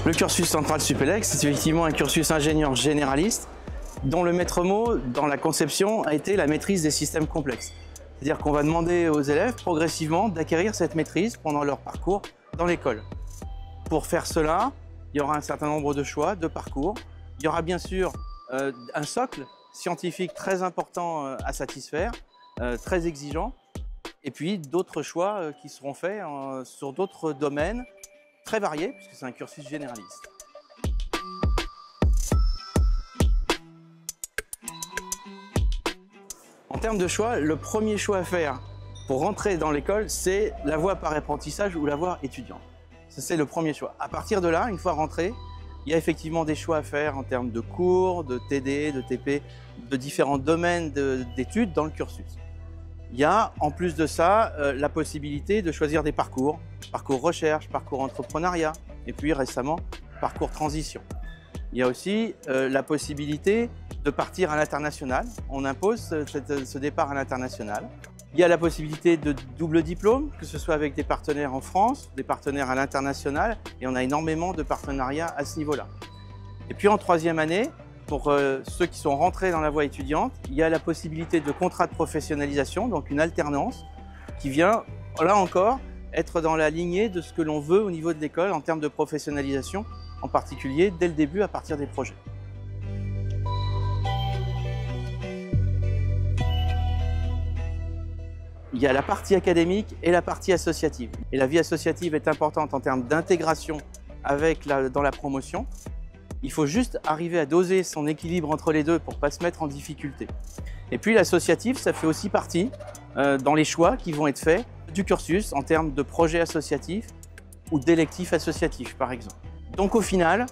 Le cursus Centrale Supélec, c'est effectivement un cursus ingénieur généraliste dont le maître mot dans la conception a été la maîtrise des systèmes complexes. C'est-à-dire qu'on va demander aux élèves progressivement d'acquérir cette maîtrise pendant leur parcours dans l'école. Pour faire cela, il y aura un certain nombre de choix, de parcours. Il y aura bien sûr un socle scientifique très important à satisfaire, très exigeant, et puis d'autres choix qui seront faits sur d'autres domaines très variés, puisque c'est un cursus généraliste. En termes de choix, le premier choix à faire pour rentrer dans l'école, c'est la voie par apprentissage ou la voie étudiante. Ça, c'est le premier choix. À partir de là, une fois rentré, il y a effectivement des choix à faire en termes de cours, de TD, de TP, de différents domaines d'études dans le cursus. Il y a, en plus de ça, la possibilité de choisir des parcours, parcours recherche, parcours entrepreneuriat, et puis récemment, parcours transition. Il y a aussi la possibilité de partir à l'international. On impose ce départ à l'international. Il y a la possibilité de double diplôme, que ce soit avec des partenaires en France, des partenaires à l'international, et on a énormément de partenariats à ce niveau-là. Et puis en troisième année, pour ceux qui sont rentrés dans la voie étudiante, il y a la possibilité de contrat de professionnalisation, donc une alternance, qui vient, là encore, être dans la lignée de ce que l'on veut au niveau de l'école en termes de professionnalisation, en particulier dès le début à partir des projets. Il y a la partie académique et la partie associative. Et la vie associative est importante en termes d'intégration dans la promotion. Il faut juste arriver à doser son équilibre entre les deux pour ne pas se mettre en difficulté. Et puis l'associatif, ça fait aussi partie dans les choix qui vont être faits du cursus en termes de projets associatifs ou d'électifs associatifs, par exemple. Donc au final,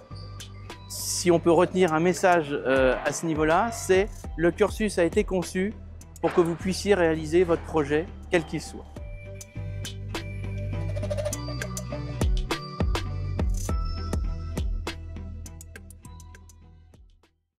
si on peut retenir un message à ce niveau-là, c'est le cursus a été conçu pour que vous puissiez réaliser votre projet, quel qu'il soit.